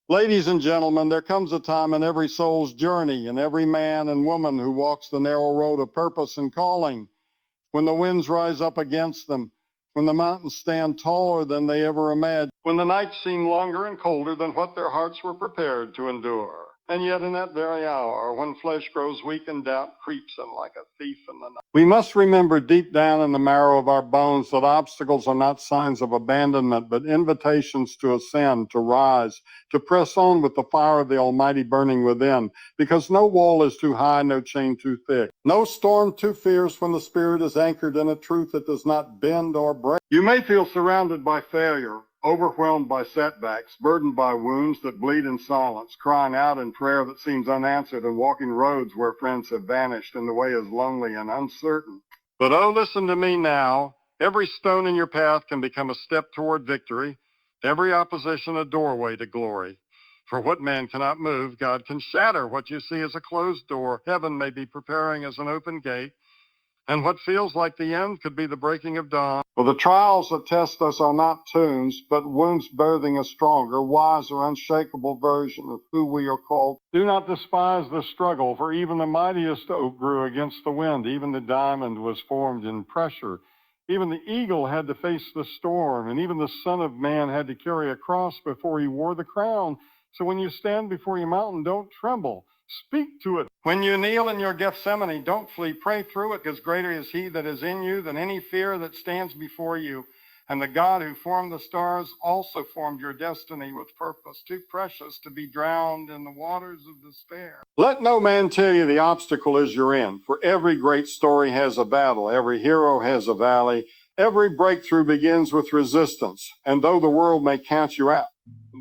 Ladies and gentlemen, there comes a time in every soul's journey, and every man and woman who walks the narrow road of purpose and calling, when the winds rise up against them, when the mountains stand taller than they ever imagined, when the nights seem longer and colder than what their hearts were prepared to endure. And yet in that very hour, when flesh grows weak and doubt creeps in like a thief in the night, we must remember deep down in the marrow of our bones that obstacles are not signs of abandonment, but invitations to ascend, to rise, to press on with the fire of the Almighty burning within, because no wall is too high, no chain too thick, no storm too fierce when the spirit is anchored in a truth that does not bend or break. You may feel surrounded by failure, overwhelmed by setbacks, burdened by wounds that bleed in silence, crying out in prayer that seems unanswered, and walking roads where friends have vanished and the way is lonely and uncertain. But oh, listen to me now. Every stone in your path can become a step toward victory, every opposition a doorway to glory. For what man cannot move, God can shatter. What you see as a closed door, heaven may be preparing as an open gate. And what feels like the end could be the breaking of dawn. For the trials that test us are not tombs, but wounds birthing a stronger, wiser, unshakable version of who we are called. Do not despise the struggle, for even the mightiest oak grew against the wind. Even the diamond was formed in pressure. Even the eagle had to face the storm, and even the Son of Man had to carry a cross before he wore the crown. So when you stand before your mountain, don't tremble. Speak to it. When you kneel in your Gethsemane, don't flee. Pray through it, because greater is he that is in you than any fear that stands before you. And the God who formed the stars also formed your destiny with purpose, too precious to be drowned in the waters of despair. Let no man tell you the obstacle is your end, for every great story has a battle, every hero has a valley, every breakthrough begins with resistance. And though the world may count you out,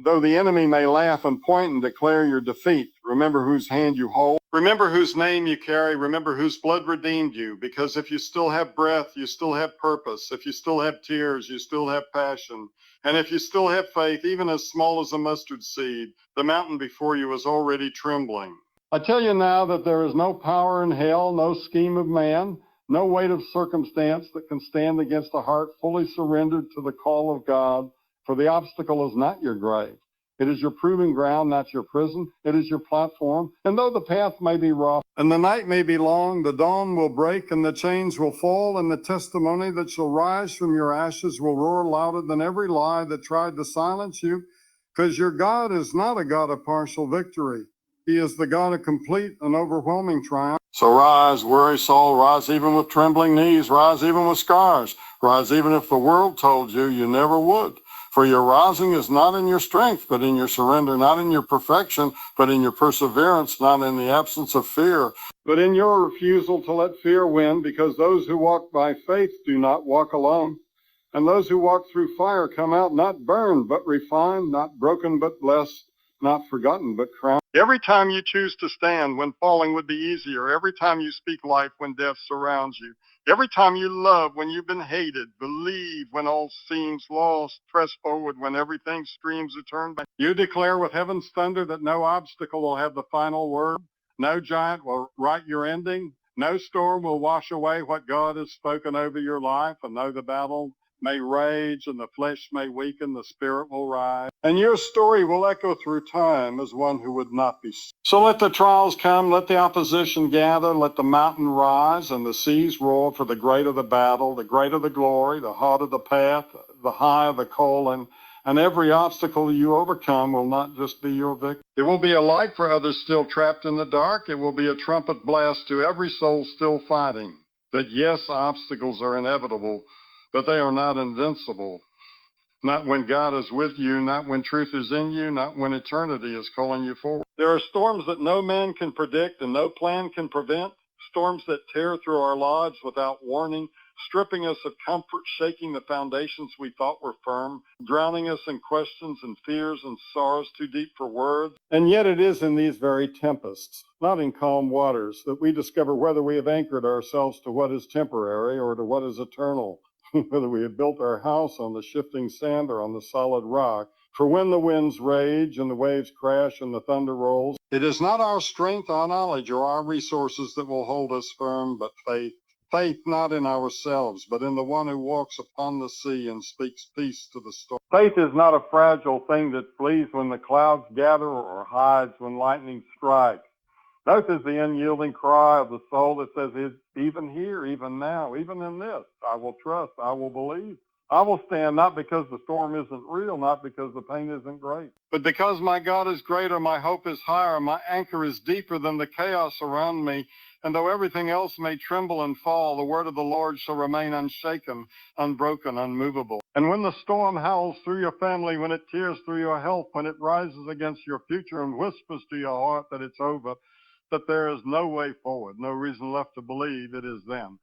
though the enemy may laugh and point and declare your defeat, remember whose hand you hold. Remember whose name you carry. Remember whose blood redeemed you. Because if you still have breath, you still have purpose. If you still have tears, you still have passion. And if you still have faith, even as small as a mustard seed, the mountain before you is already trembling. I tell you now that there is no power in hell, no scheme of man, no weight of circumstance that can stand against a heart fully surrendered to the call of God. For the obstacle is not your grave. It is your proving ground, not your prison. It is your platform. And though the path may be rough, and the night may be long, the dawn will break, and the chains will fall, and the testimony that shall rise from your ashes will roar louder than every lie that tried to silence you, because your God is not a God of partial victory. He is the God of complete and overwhelming triumph. So rise, weary soul, rise even with trembling knees, rise even with scars, rise even if the world told you you never would. For your rising is not in your strength, but in your surrender, not in your perfection, but in your perseverance, not in the absence of fear, but in your refusal to let fear win, because those who walk by faith do not walk alone. And those who walk through fire come out not burned, but refined, not broken, but blessed, not forgotten, but crowned. Every time you choose to stand when falling would be easier, every time you speak life when death surrounds you, every time you love when you've been hated, believe when all seems lost, press forward when everything screams to turn back. You declare with heaven's thunder that no obstacle will have the final word, no giant will write your ending, no storm will wash away what God has spoken over your life, and though the battle may rage and the flesh may weaken, the spirit will rise. And your story will echo through time as one who would not be. So let the trials come, let the opposition gather, let the mountain rise and the seas roar, for the greater the battle, the greater the glory, the harder the path, the higher the call, and every obstacle you overcome will not just be your victory. It will be a light for others still trapped in the dark. It will be a trumpet blast to every soul still fighting. That yes, obstacles are inevitable, but they are not invincible. Not when God is with you, not when truth is in you, not when eternity is calling you forward. There are storms that no man can predict and no plan can prevent, storms that tear through our lives without warning, stripping us of comfort, shaking the foundations we thought were firm, drowning us in questions and fears and sorrows too deep for words. And yet it is in these very tempests, not in calm waters, that we discover whether we have anchored ourselves to what is temporary or to what is eternal. Whether we have built our house on the shifting sand or on the solid rock. For when the winds rage and the waves crash and the thunder rolls, it is not our strength, our knowledge, or our resources that will hold us firm, but faith. faith not in ourselves, but in the one who walks upon the sea and speaks peace to the storm. Faith is not a fragile thing that flees when the clouds gather or hides when lightning strikes. Faith is the unyielding cry of the soul that says, even here, even now, even in this, I will trust, I will believe. I will stand not because the storm isn't real, not because the pain isn't great, but because my God is greater, my hope is higher, my anchor is deeper than the chaos around me. And though everything else may tremble and fall, the word of the Lord shall remain unshaken, unbroken, unmovable. And when the storm howls through your family, when it tears through your health, when it rises against your future and whispers to your heart that it's over, that there is no way forward, no reason left to believe, it is then.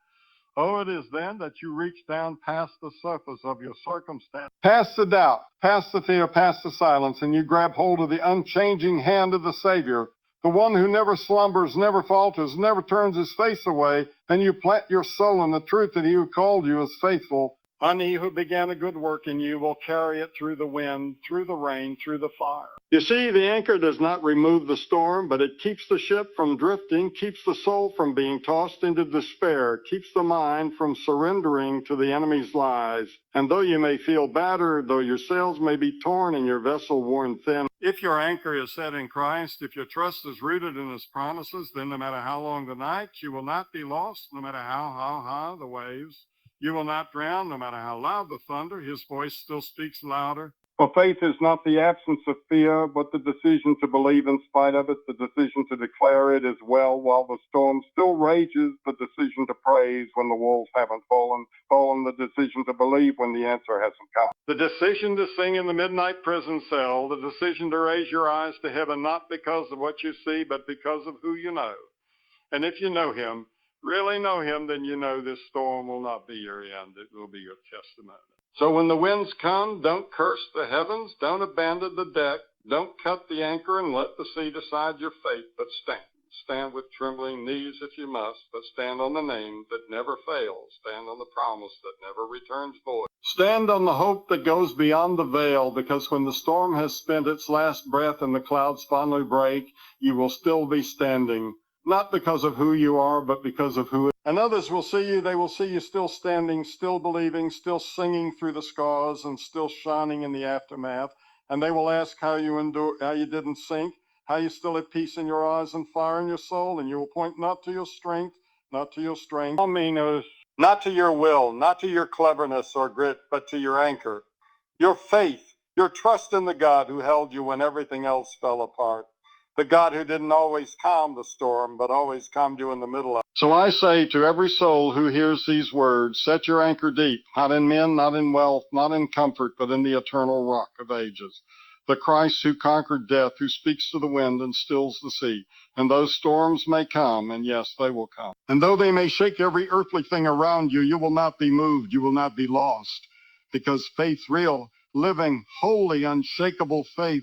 Oh, it is then that you reach down past the surface of your circumstance, past the doubt, past the fear, past the silence, and you grab hold of the unchanging hand of the Savior, the one who never slumbers, never falters, never turns his face away, and you plant your soul in the truth that he who called you is faithful. And he who began a good work in you will carry it through the wind, through the rain, through the fire. You see, the anchor does not remove the storm, but it keeps the ship from drifting, keeps the soul from being tossed into despair, keeps the mind from surrendering to the enemy's lies. And though you may feel battered, though your sails may be torn and your vessel worn thin, if your anchor is set in Christ, if your trust is rooted in his promises, then no matter how long the night, you will not be lost, no matter how high the waves. You will not drown, no matter how loud the thunder. His voice still speaks louder. For faith is not the absence of fear, but the decision to believe in spite of it, the decision to declare it as well while the storm still rages, the decision to praise when the walls haven't fallen, the decision to believe when the answer hasn't come. The decision to sing in the midnight prison cell, the decision to raise your eyes to heaven, not because of what you see, but because of who you know. And if you know him, really know him, then you know this storm will not be your end. It will be your testimony. So when the winds come, don't curse the heavens, don't abandon the deck, don't cut the anchor and let the sea decide your fate, but stand. Stand with trembling knees if you must, but stand on the name that never fails. Stand on the promise that never returns void. Stand on the hope that goes beyond the veil, because when the storm has spent its last breath and the clouds finally break, you will still be standing. Not because of who you are, but because of who. And others will see you, they will see you still standing, still believing, still singing through the scars and still shining in the aftermath. And they will ask how you endured, how you didn't sink, how you still have peace in your eyes and fire in your soul. And you will point not to your strength, not to your strength. All mean not to your will, not to your cleverness or grit, but to your anchor, your faith, your trust in the God who held you when everything else fell apart. The God who didn't always calm the storm, but always calmed you in the middle of it. So I say to every soul who hears these words, set your anchor deep, not in men, not in wealth, not in comfort, but in the eternal rock of ages. The Christ who conquered death, who speaks to the wind and stills the sea. And those storms may come, and yes, they will come. And though they may shake every earthly thing around you, you will not be moved, you will not be lost. Because faith, real, living, holy, unshakable faith,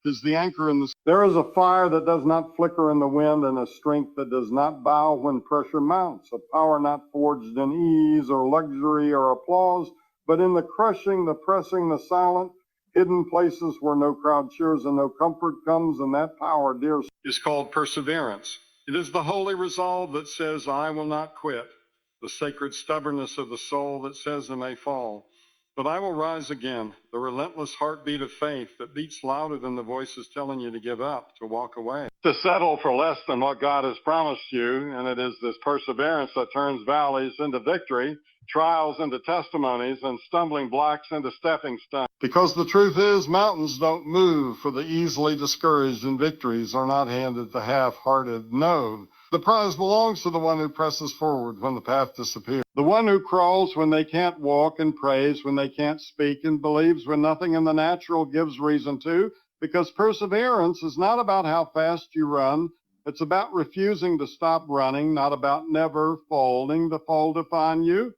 is the anchor in the. There is a fire that does not flicker in the wind, and a strength that does not bow when pressure mounts, a power not forged in ease or luxury or applause, but in the crushing, the pressing, the silent, hidden places where no crowd cheers and no comfort comes, and that power, dear, is called perseverance. It is the holy resolve that says, I will not quit, the sacred stubbornness of the soul that says I may fall, but I will rise again, the relentless heartbeat of faith that beats louder than the voices telling you to give up, to walk away, to settle for less than what God has promised you. And it is this perseverance that turns valleys into victory, trials into testimonies, and stumbling blocks into stepping stones. Because the truth is, mountains don't move for the easily discouraged, and victories are not handed to half-hearted. No, the prize belongs to the one who presses forward when the path disappears. The one who crawls when they can't walk, and prays when they can't speak, and believes when nothing in the natural gives reason to, because perseverance is not about how fast you run. It's about refusing to stop running, not about never folding the fall to find you.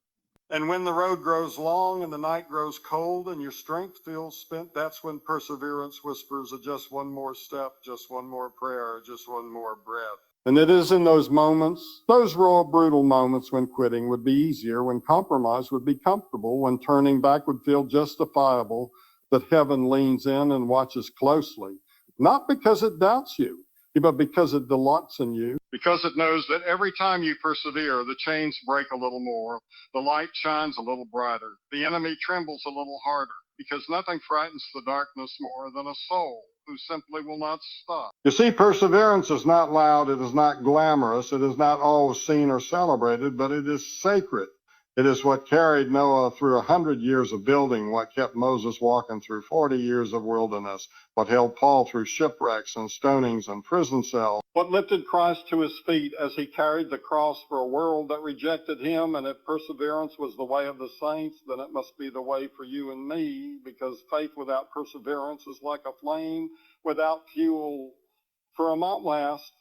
And when the road grows long and the night grows cold and your strength feels spent, that's when perseverance whispers just one more step, just one more prayer, just one more breath. And it is in those moments, those raw, brutal moments, when quitting would be easier, when compromise would be comfortable, when turning back would feel justifiable, that heaven leans in and watches closely, not because it doubts you. but because it delights in you. Because it knows that every time you persevere, the chains break a little more, the light shines a little brighter, the enemy trembles a little harder, because nothing frightens the darkness more than a soul who simply will not stop. You see, perseverance is not loud, it is not glamorous, it is not always seen or celebrated, but it is sacred. It is what carried Noah through 100 years of building, what kept Moses walking through 40 years of wilderness, what held Paul through shipwrecks and stonings and prison cells, what lifted Christ to his feet as he carried the cross for a world that rejected him. And if perseverance was the way of the saints, then it must be the way for you and me, because faith without perseverance is like a flame without fuel, for it won't last.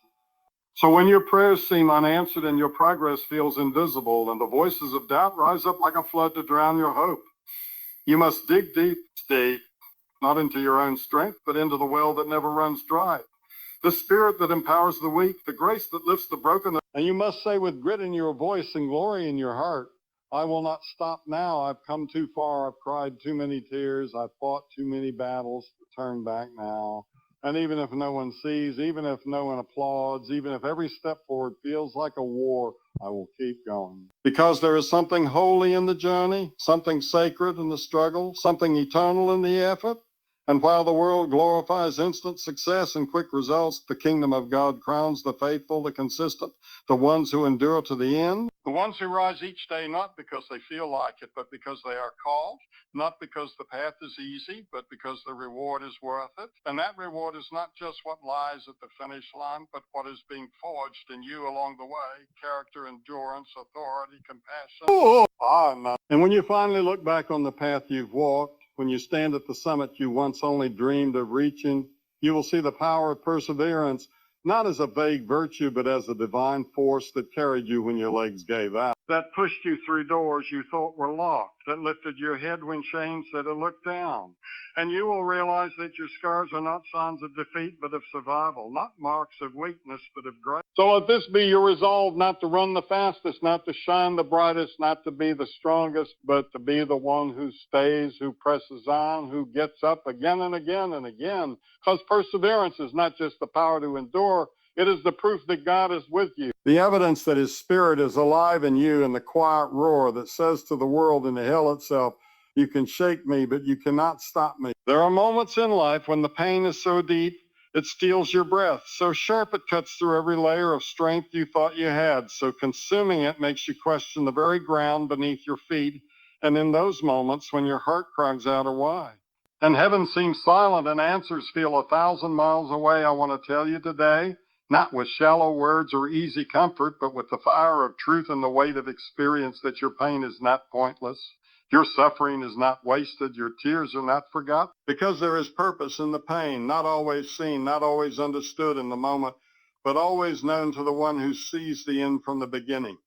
So when your prayers seem unanswered and your progress feels invisible and the voices of doubt rise up like a flood to drown your hope, you must dig deep, not into your own strength, but into the well that never runs dry, the spirit that empowers the weak, the grace that lifts the broken. And you must say with grit in your voice and glory in your heart, I will not stop now. I've come too far. I've cried too many tears. I've fought too many battles to turn back now. And even if no one sees, even if no one applauds, even if every step forward feels like a war, I will keep going. Because there is something holy in the journey, something sacred in the struggle, something eternal in the effort. And while the world glorifies instant success and quick results, the kingdom of God crowns the faithful, the consistent, the ones who endure to the end. The ones who rise each day not because they feel like it, but because they are called, not because the path is easy, but because the reward is worth it. And that reward is not just what lies at the finish line, but what is being forged in you along the way: character, endurance, authority, compassion. And when you finally look back on the path you've walked, when you stand at the summit you once only dreamed of reaching, you will see the power of perseverance, not as a vague virtue, but as a divine force that carried you when your legs gave out, that pushed you through doors you thought were locked, that lifted your head when shame said to look down. And you will realize that your scars are not signs of defeat, but of survival, not marks of weakness, but of grace. So let this be your resolve, not to run the fastest, not to shine the brightest, not to be the strongest, but to be the one who stays, who presses on, who gets up again and again and again. Because perseverance is not just the power to endure, it is the proof that God is with you. The evidence that his spirit is alive in you, and the quiet roar that says to the world and to hell itself, you can shake me, but you cannot stop me. There are moments in life when the pain is so deep, it steals your breath, so sharp it cuts through every layer of strength you thought you had, so consuming it makes you question the very ground beneath your feet. And in those moments when your heart cries out, why? And heaven seems silent and answers feel 1,000 miles away, I want to tell you today, not with shallow words or easy comfort, but with the fire of truth and the weight of experience, that your pain is not pointless. Your suffering is not wasted. Your tears are not forgotten. Because there is purpose in the pain, not always seen, not always understood in the moment, but always known to the one who sees the end from the beginning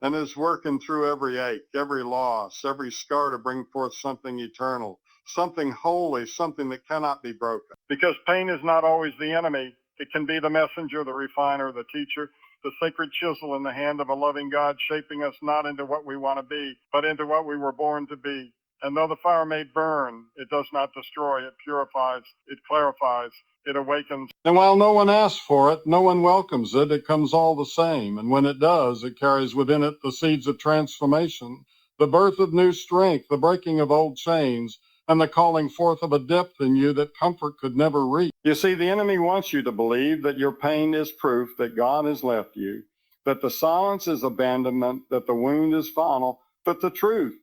and is working through every ache, every loss, every scar to bring forth something eternal, something holy, something that cannot be broken. Because pain is not always the enemy. It can be the messenger, the refiner, the teacher, the sacred chisel in the hand of a loving God, shaping us not into what we want to be, but into what we were born to be. And though the fire may burn, it does not destroy. It purifies, it clarifies, it awakens. And while no one asks for it, no one welcomes it, it comes all the same. And when it does, it carries within it the seeds of transformation, the birth of new strength, the breaking of old chains, and the calling forth of a depth in you that comfort could never reach. You see, the enemy wants you to believe that your pain is proof that God has left you, that the silence is abandonment, that the wound is final. But the truth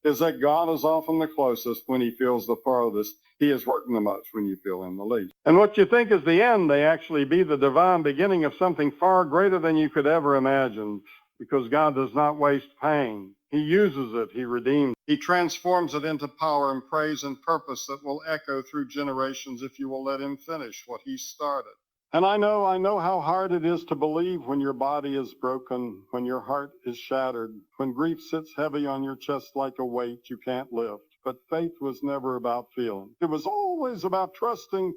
is that God is often the closest when he feels the farthest. He is working the most when you feel him the least. And what you think is the end may actually be the divine beginning of something far greater than you could ever imagine, because God does not waste pain. He uses it, he redeems it. He transforms it into power and praise and purpose that will echo through generations if you will let him finish what he started. And I know how hard it is to believe when your body is broken, when your heart is shattered, when grief sits heavy on your chest like a weight you can't lift. But faith was never about feeling. It was always about trusting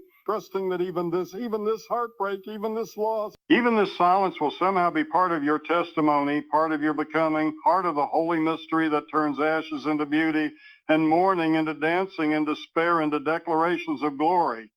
that even this heartbreak, even this loss, even this silence will somehow be part of your testimony, part of your becoming, part of the holy mystery that turns ashes into beauty and mourning into dancing and despair into declarations of glory.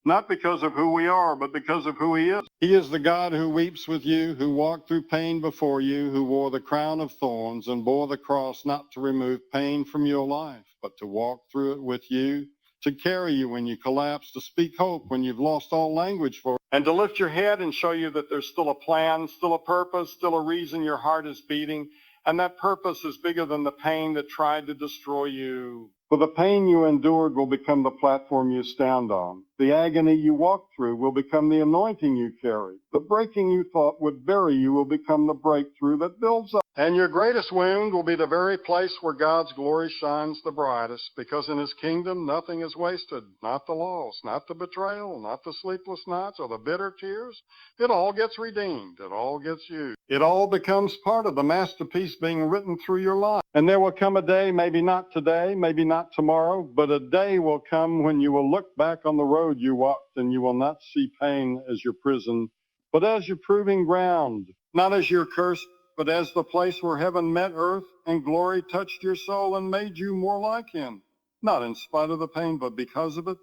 Not because of who we are, but because of who he is. He is the God who weeps with you, who walked through pain before you, who wore the crown of thorns and bore the cross, not to remove pain from your life, but to walk through it with you, to carry you when you collapse, to speak hope when you've lost all language for it, and to lift your head and show you that there's still a plan, still a purpose, still a reason your heart is beating, and that purpose is bigger than the pain that tried to destroy you. For the pain you endured will become the platform you stand on. The agony you walked through will become the anointing you carry. The breaking you thought would bury you will become the breakthrough that builds up. And your greatest wound will be the very place where God's glory shines the brightest, because in his kingdom nothing is wasted, not the loss, not the betrayal, not the sleepless nights or the bitter tears. It all gets redeemed. It all gets used. It all becomes part of the masterpiece being written through your life. And there will come a day, maybe not today, maybe not tomorrow, but a day will come when you will look back on the road you walked and you will not see pain as your prison, but as your proving ground, not as your curse, but as the place where heaven met earth and glory touched your soul and made you more like him. Not in spite of the pain, but because of it,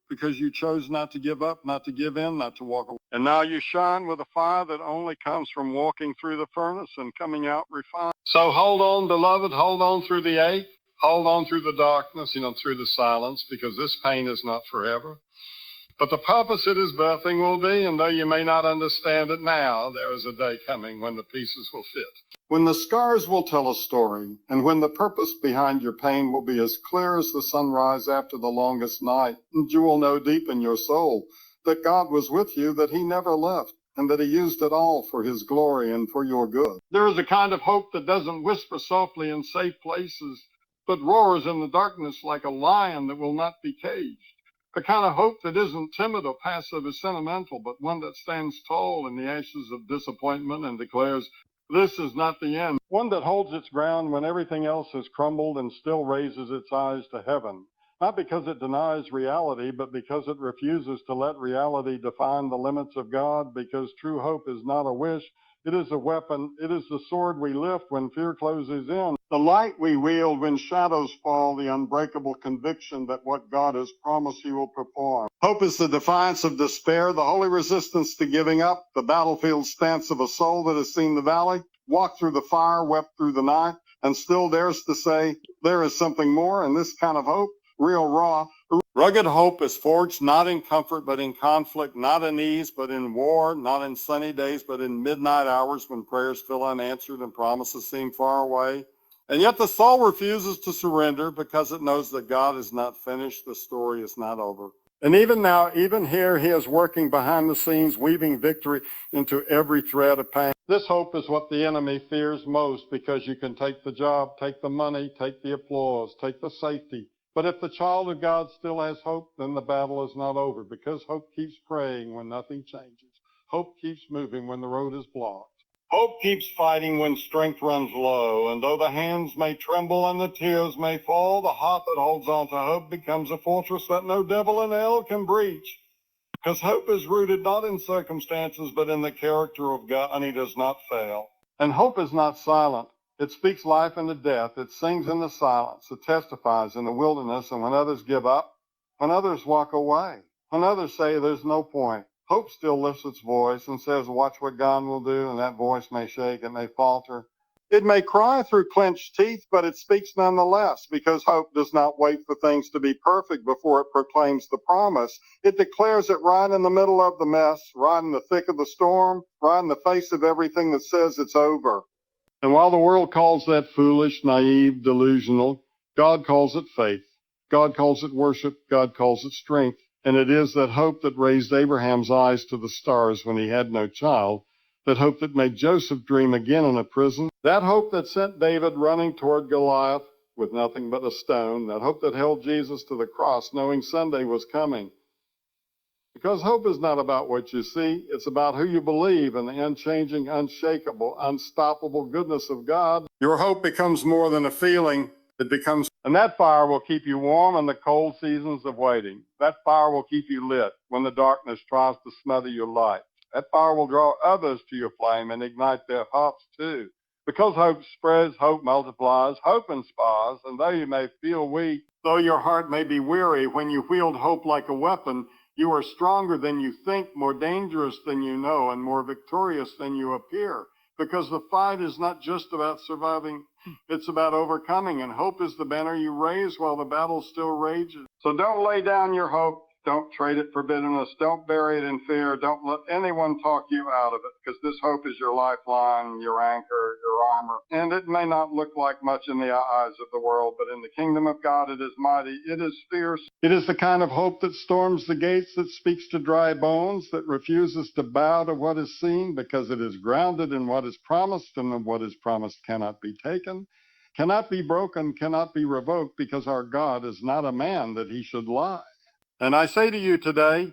because you chose not to give up, not to give in, not to walk away. And now you shine with a fire that only comes from walking through the furnace and coming out refined. So hold on, beloved, hold on through the ache, hold on through the darkness, through the silence, because this pain is not forever. But the purpose it is birthing will be, and though you may not understand it now, there is a day coming when the pieces will fit. When the scars will tell a story, and when the purpose behind your pain will be as clear as the sunrise after the longest night, and you will know deep in your soul that God was with you, that he never left, and that he used it all for his glory and for your good. There is a kind of hope that doesn't whisper softly in safe places, but roars in the darkness like a lion that will not be caged. The kind of hope that isn't timid or passive or sentimental, but one that stands tall in the ashes of disappointment and declares, this is not the end. One that holds its ground when everything else has crumbled and still raises its eyes to heaven. Not because it denies reality, but because it refuses to let reality define the limits of God, because true hope is not a wish. It is a weapon. It is the sword we lift when fear closes in. The light we wield when shadows fall, the unbreakable conviction that what God has promised he will perform. Hope is the defiance of despair, the holy resistance to giving up, the battlefield stance of a soul that has seen the valley, walked through the fire, wept through the night, and still dares to say, there is something more, and this kind of hope, real raw. Rugged hope is forged not in comfort, but in conflict, not in ease, but in war, not in sunny days, but in midnight hours when prayers feel unanswered and promises seem far away. And yet the soul refuses to surrender because it knows that God is not finished, the story is not over. And even now, even here, he is working behind the scenes, weaving victory into every thread of pain. This hope is what the enemy fears most, because you can take the job, take the money, take the applause, take the safety. But if the child of God still has hope, then the battle is not over, because hope keeps praying when nothing changes. Hope keeps moving when the road is blocked. Hope keeps fighting when strength runs low, and though the hands may tremble and the tears may fall, the heart that holds on to hope becomes a fortress that no devil in hell can breach. Because hope is rooted not in circumstances, but in the character of God, and he does not fail. And hope is not silent. It speaks life into death. It sings in the silence. It testifies in the wilderness, and when others give up, when others walk away, when others say there's no point, hope still lifts its voice and says, watch what God will do, and that voice may shake, it may falter. It may cry through clenched teeth, but it speaks nonetheless, because hope does not wait for things to be perfect before it proclaims the promise. It declares it right in the middle of the mess, right in the thick of the storm, right in the face of everything that says it's over. And while the world calls that foolish, naive, delusional, God calls it faith. God calls it worship. God calls it strength. And it is that hope that raised Abraham's eyes to the stars when he had no child, that hope that made Joseph dream again in a prison, that hope that sent David running toward Goliath with nothing but a stone, that hope that held Jesus to the cross knowing Sunday was coming. Because hope is not about what you see, it's about who you believe in the unchanging, unshakable, unstoppable goodness of God. Your hope becomes more than a feeling. It becomes, and that fire will keep you warm in the cold seasons of waiting. That fire will keep you lit when the darkness tries to smother your light. That fire will draw others to your flame and ignite their hearts too. Because hope spreads, hope multiplies, hope inspires, and though you may feel weak, though your heart may be weary, when you wield hope like a weapon, You are stronger than you think, more dangerous than you know, and more victorious than you appear. Because the fight is not just about surviving, it's about overcoming, and hope is the banner you raise while the battle still rages. So don't lay down your hope. Don't trade it for bitterness. Don't bury it in fear. Don't let anyone talk you out of it, because this hope is your lifeline, your anchor, your armor. And it may not look like much in the eyes of the world, but in the kingdom of God it is mighty. It is fierce. It is the kind of hope that storms the gates, that speaks to dry bones, that refuses to bow to what is seen, because it is grounded in what is promised, and what is promised cannot be taken, cannot be broken, cannot be revoked, because our God is not a man that he should lie. And I say to you today,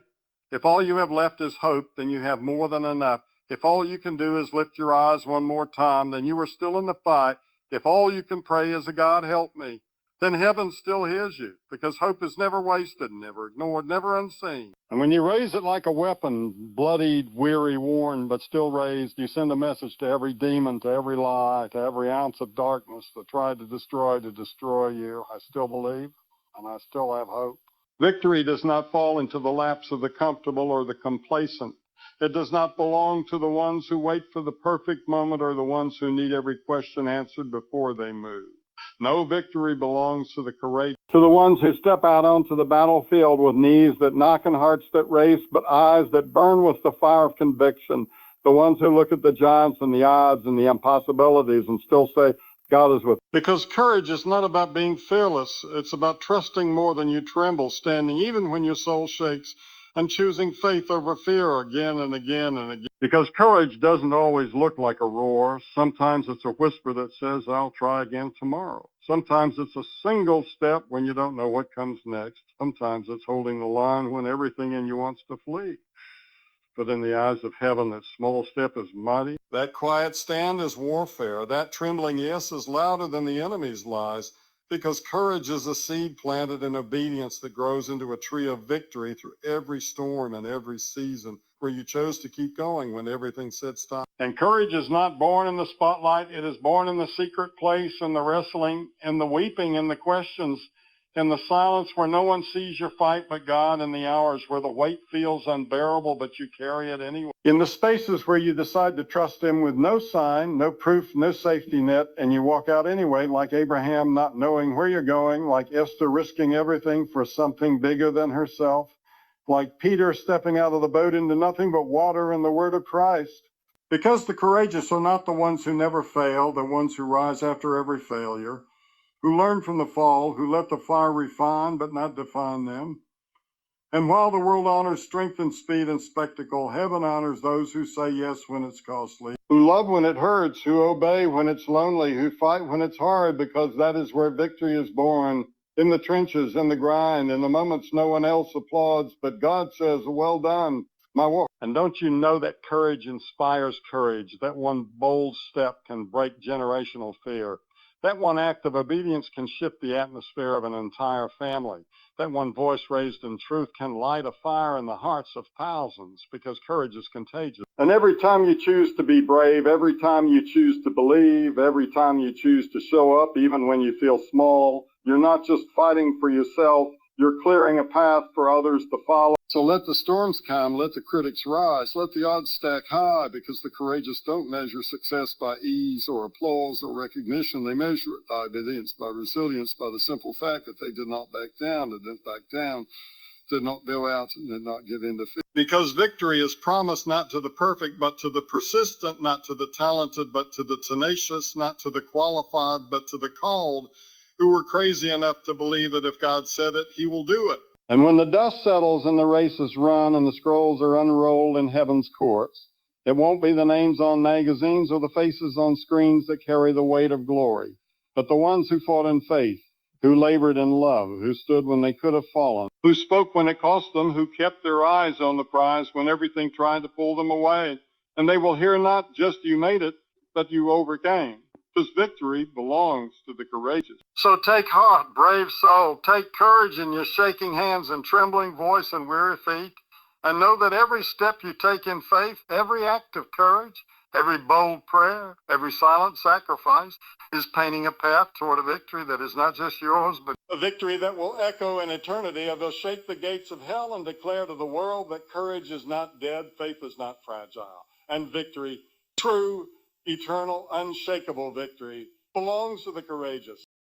if all you have left is hope, then you have more than enough. If all you can do is lift your eyes one more time, then you are still in the fight. If all you can pray is, God, help me, then heaven still hears you, because hope is never wasted, never ignored, never unseen. And when you raise it like a weapon, bloodied, weary, worn, but still raised, you send a message to every demon, to every lie, to every ounce of darkness that tried to destroy you. I still believe, and I still have hope. Victory does not fall into the laps of the comfortable or the complacent. It does not belong to the ones who wait for the perfect moment or the ones who need every question answered before they move. No, victory belongs to the courageous, to the ones who step out onto the battlefield with knees that knock and hearts that race, but eyes that burn with the fire of conviction. The ones who look at the giants and the odds and the impossibilities and still say, God is with. Because courage is not about being fearless. It's about trusting more than you tremble, standing even when your soul shakes, and choosing faith over fear again and again and again. Because courage doesn't always look like a roar. Sometimes it's a whisper that says, I'll try again tomorrow. Sometimes it's a single step when you don't know what comes next. Sometimes it's holding the line when everything in you wants to flee. But in the eyes of heaven, that small step is mighty. That quiet stand is warfare. That trembling yes is louder than the enemy's lies, because courage is a seed planted in obedience that grows into a tree of victory through every storm and every season, where you chose to keep going when everything said stop. And courage is not born in the spotlight. It is born in the secret place, in the wrestling, in the weeping, in the questions, in the silence where no one sees your fight but God, in the hours where the weight feels unbearable but you carry it anyway. In the spaces where you decide to trust him with no sign, no proof, no safety net, and you walk out anyway, like Abraham not knowing where you're going, like Esther risking everything for something bigger than herself, like Peter stepping out of the boat into nothing but water and the word of Christ. Because the courageous are not the ones who never fail, the ones who rise after every failure, who learn from the fall, who let the fire refine but not define them. And while the world honors strength and speed and spectacle, heaven honors those who say yes when it's costly, who love when it hurts, who obey when it's lonely, who fight when it's hard, because that is where victory is born, in the trenches, in the grind, in the moments no one else applauds, but God says, well done, my work. And don't you know that courage inspires courage? That one bold step can break generational fear. That one act of obedience can shift the atmosphere of an entire family. That one voice raised in truth can light a fire in the hearts of thousands, because courage is contagious. And every time you choose to be brave, every time you choose to believe, every time you choose to show up, even when you feel small, you're not just fighting for yourself, you're clearing a path for others to follow. So let the storms come, let the critics rise, let the odds stack high, because the courageous don't measure success by ease or applause or recognition. They measure it by obedience, by resilience, by the simple fact that they did not back down, did not bail out, and did not give in to fear. Because victory is promised not to the perfect, but to the persistent, not to the talented, but to the tenacious, not to the qualified, but to the called, who were crazy enough to believe that if God said it, he will do it. And when the dust settles and the race is run and the scrolls are unrolled in heaven's courts, it won't be the names on magazines or the faces on screens that carry the weight of glory, but the ones who fought in faith, who labored in love, who stood when they could have fallen, who spoke when it cost them, who kept their eyes on the prize when everything tried to pull them away. And they will hear not just you made it, but you overcame. Because victory belongs to the courageous. So take heart, brave soul. Take courage in your shaking hands and trembling voice and weary feet. And know that every step you take in faith, every act of courage, Every bold prayer, every silent sacrifice is painting a path toward a victory that is not just yours, but a victory that will echo in eternity. It will shake the gates of hell and declare to the world that courage is not dead, faith is not fragile, and victory, true, eternal, unshakable victory, belongs to the courageous.